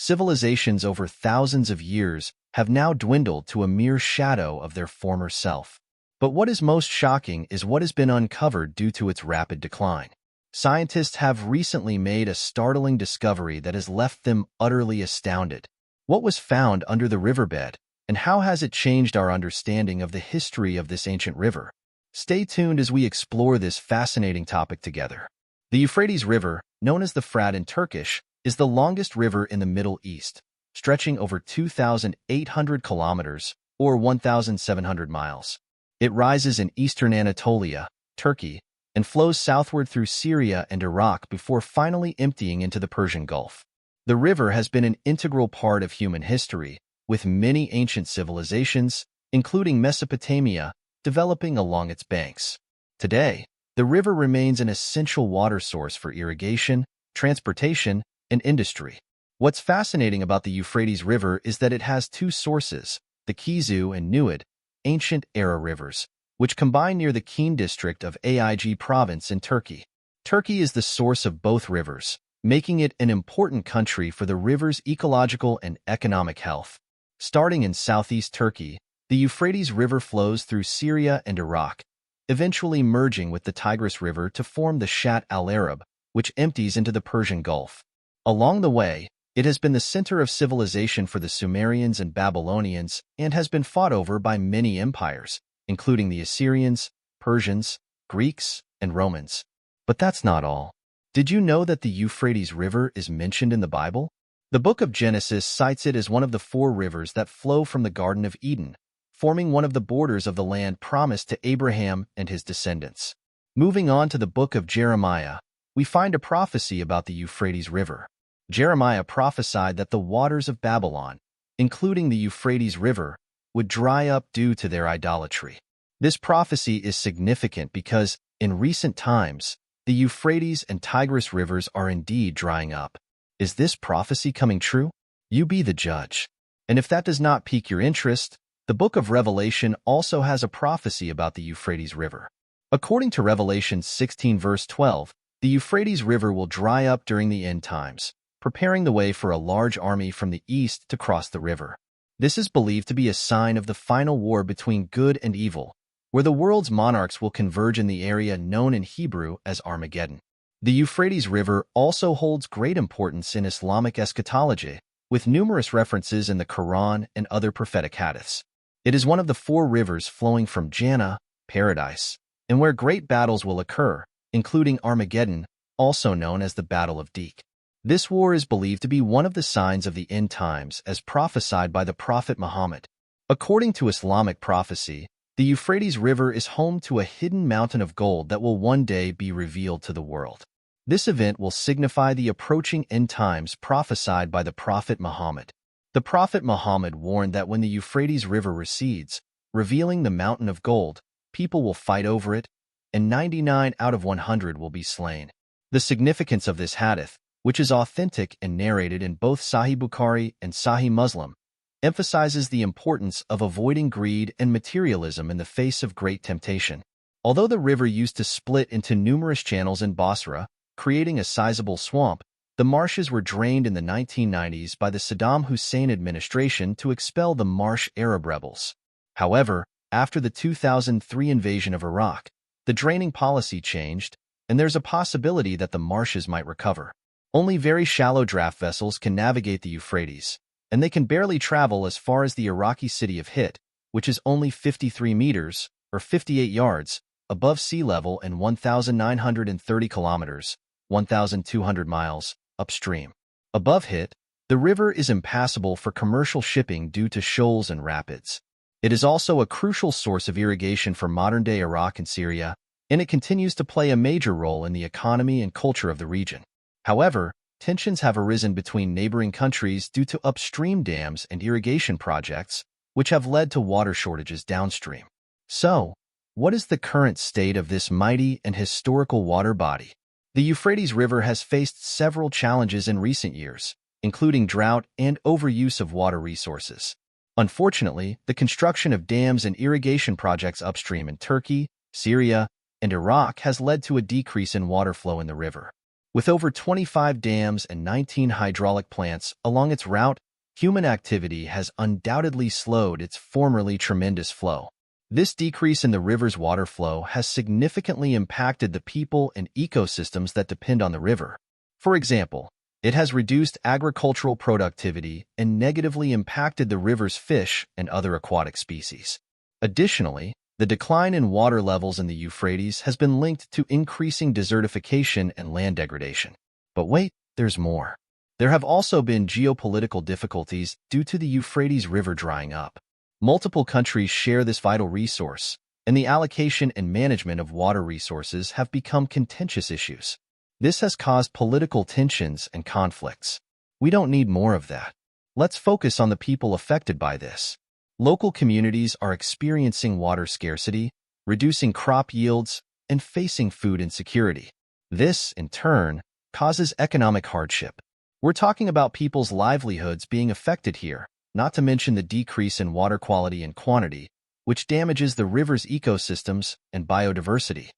civilizations over thousands of years have now dwindled to a mere shadow of their former self. But what is most shocking is what has been uncovered due to its rapid decline. Scientists have recently made a startling discovery that has left them utterly astounded. What was found under the riverbed, and how has it changed our understanding of the history of this ancient river? Stay tuned as we explore this fascinating topic together. The Euphrates River, known as the Frat in Turkish, is the longest river in the Middle East, stretching over 2,800 kilometers, or 1,700 miles. It rises in eastern Anatolia, Turkey, and flows southward through Syria and Iraq before finally emptying into the Persian Gulf. The river has been an integral part of human history, with many ancient civilizations, including Mesopotamia, developing along its banks. Today, the river remains an essential water source for irrigation, transportation, and industry. What's fascinating about the Euphrates River is that it has two sources, the Kizu and Nuad, ancient-era rivers, which combine near the Kene district of Aig province in Turkey. Turkey is the source of both rivers, making it an important country for the river's ecological and economic health. Starting in southeast Turkey, the Euphrates River flows through Syria and Iraq, eventually merging with the Tigris River to form the Shat al-Arab, which empties into the Persian Gulf. Along the way, it has been the center of civilization for the Sumerians and Babylonians and has been fought over by many empires, including the Assyrians, Persians, Greeks, and Romans. But that's not all. Did you know that the Euphrates River is mentioned in the Bible? The book of Genesis cites it as one of the 4 rivers that flow from the Garden of Eden, forming one of the borders of the land promised to Abraham and his descendants. Moving on to the book of Jeremiah, we find a prophecy about the Euphrates River. Jeremiah prophesied that the waters of Babylon, including the Euphrates River, would dry up due to their idolatry. This prophecy is significant because, in recent times, the Euphrates and Tigris rivers are indeed drying up. Is this prophecy coming true? You be the judge. And if that does not pique your interest, the book of Revelation also has a prophecy about the Euphrates River. According to Revelation 16 verse 12, the Euphrates River will dry up during the end times, preparing the way for a large army from the east to cross the river. This is believed to be a sign of the final war between good and evil, where the world's monarchs will converge in the area known in Hebrew as Armageddon. The Euphrates River also holds great importance in Islamic eschatology, with numerous references in the Quran and other prophetic hadiths. It is one of the 4 rivers flowing from Jannah, paradise, and where great battles will occur, including Armageddon, also known as the Battle of Deek. This war is believed to be one of the signs of the end times as prophesied by the Prophet Muhammad. According to Islamic prophecy, the Euphrates River is home to a hidden mountain of gold that will one day be revealed to the world. This event will signify the approaching end times prophesied by the Prophet Muhammad. The Prophet Muhammad warned that when the Euphrates River recedes, revealing the mountain of gold, people will fight over it, and 99 out of 100 will be slain. The significance of this hadith, which is authentic and narrated in both Sahih Bukhari and Sahih Muslim, emphasizes the importance of avoiding greed and materialism in the face of great temptation. Although the river used to split into numerous channels in Basra, creating a sizable swamp, the marshes were drained in the 1990s by the Saddam Hussein administration to expel the Marsh Arab rebels. However, after the 2003 invasion of Iraq, the draining policy changed, and there's a possibility that the marshes might recover. Only very shallow draft vessels can navigate the Euphrates, and they can barely travel as far as the Iraqi city of Hit, which is only 53 meters, or 58 yards, above sea level and 1,930 kilometers, 1,200 miles, upstream. Above Hit, the river is impassable for commercial shipping due to shoals and rapids. It is also a crucial source of irrigation for modern-day Iraq and Syria, and it continues to play a major role in the economy and culture of the region. However, tensions have arisen between neighboring countries due to upstream dams and irrigation projects, which have led to water shortages downstream. So, what is the current state of this mighty and historical water body? The Euphrates River has faced several challenges in recent years, including drought and overuse of water resources. Unfortunately, the construction of dams and irrigation projects upstream in Turkey, Syria, and Iraq has led to a decrease in water flow in the river. With over 25 dams and 19 hydraulic plants along its route, human activity has undoubtedly slowed its formerly tremendous flow. This decrease in the river's water flow has significantly impacted the people and ecosystems that depend on the river. For example, it has reduced agricultural productivity and negatively impacted the river's fish and other aquatic species. Additionally, the decline in water levels in the Euphrates has been linked to increasing desertification and land degradation. But wait, there's more. There have also been geopolitical difficulties due to the Euphrates River drying up. Multiple countries share this vital resource, and the allocation and management of water resources have become contentious issues. This has caused political tensions and conflicts. We don't need more of that. Let's focus on the people affected by this. Local communities are experiencing water scarcity, reducing crop yields, and facing food insecurity. This, in turn, causes economic hardship. We're talking about people's livelihoods being affected here, not to mention the decrease in water quality and quantity, which damages the river's ecosystems and biodiversity.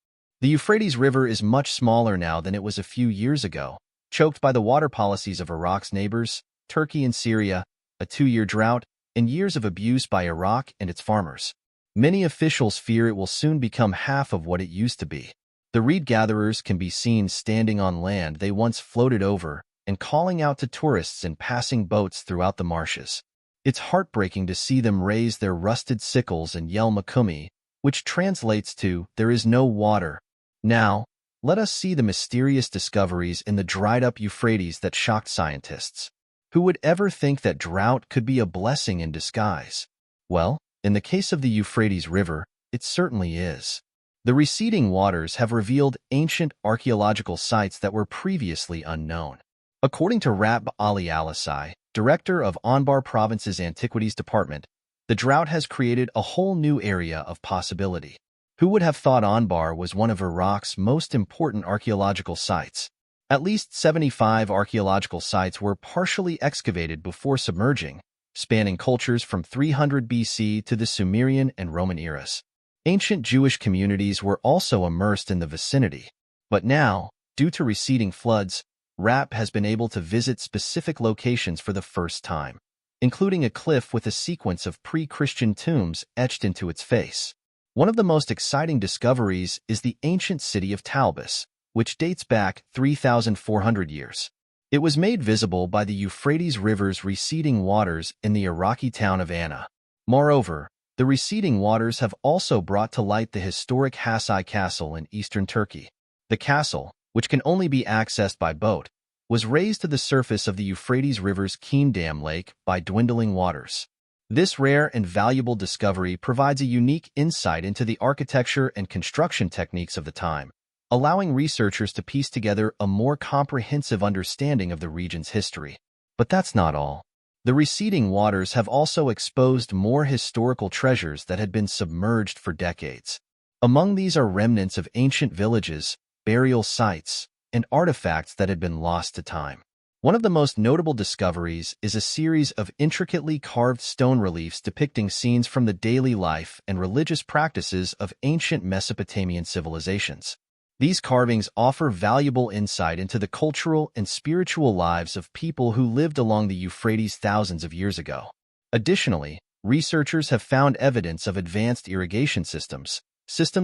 The Euphrates River is much smaller now than it was a few years ago, choked by the water policies of Iraq's neighbors, Turkey and Syria, a 2-year drought, and years of abuse by Iraq and its farmers. Many officials fear it will soon become half of what it used to be. The reed gatherers can be seen standing on land they once floated over and calling out to tourists in passing boats throughout the marshes. It's heartbreaking to see them raise their rusted sickles and yell Makumi, which translates to, "There is no water." Now, let us see the mysterious discoveries in the dried-up Euphrates that shocked scientists. Who would ever think that drought could be a blessing in disguise? Well, in the case of the Euphrates River, it certainly is. The receding waters have revealed ancient archaeological sites that were previously unknown. According to Rab Ali Alisai, director of Anbar Province's Antiquities Department, the drought has created a whole new area of possibility. Who would have thought Anbar was one of Iraq's most important archaeological sites? At least 75 archaeological sites were partially excavated before submerging, spanning cultures from 300 BC to the Sumerian and Roman eras. Ancient Jewish communities were also immersed in the vicinity. But now, due to receding floods, RAP has been able to visit specific locations for the first time, including a cliff with a sequence of pre-Christian tombs etched into its face. One of the most exciting discoveries is the ancient city of Talbis, which dates back 3,400 years. It was made visible by the Euphrates River's receding waters in the Iraqi town of Anna. Moreover, the receding waters have also brought to light the historic Hasai Castle in eastern Turkey. The castle, which can only be accessed by boat, was raised to the surface of the Euphrates River's Keen Dam Lake by dwindling waters. This rare and valuable discovery provides a unique insight into the architecture and construction techniques of the time, allowing researchers to piece together a more comprehensive understanding of the region's history. But that's not all. The receding waters have also exposed more historical treasures that had been submerged for decades. Among these are remnants of ancient villages, burial sites, and artifacts that had been lost to time. One of the most notable discoveries is a series of intricately carved stone reliefs depicting scenes from the daily life and religious practices of ancient Mesopotamian civilizations. These carvings offer valuable insight into the cultural and spiritual lives of people who lived along the Euphrates thousands of years ago. Additionally, researchers have found evidence of advanced irrigation systems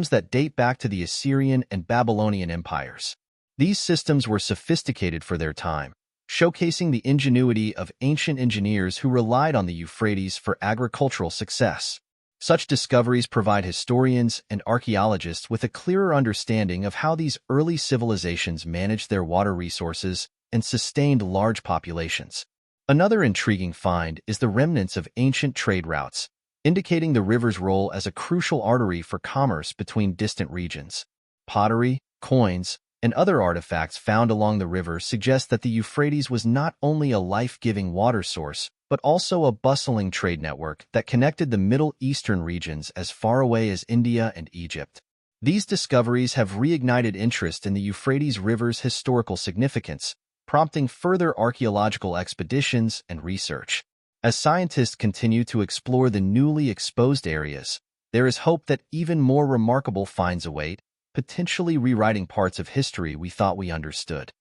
that date back to the Assyrian and Babylonian empires. These systems were sophisticated for their time, showcasing the ingenuity of ancient engineers who relied on the Euphrates for agricultural success. Such discoveries provide historians and archaeologists with a clearer understanding of how these early civilizations managed their water resources and sustained large populations. Another intriguing find is the remnants of ancient trade routes, indicating the river's role as a crucial artery for commerce between distant regions. Pottery, coins, and other artifacts found along the river suggest that the Euphrates was not only a life-giving water source, but also a bustling trade network that connected the Middle Eastern regions as far away as India and Egypt. These discoveries have reignited interest in the Euphrates River's historical significance, prompting further archaeological expeditions and research. As scientists continue to explore the newly exposed areas, there is hope that even more remarkable finds await, potentially rewriting parts of history we thought we understood.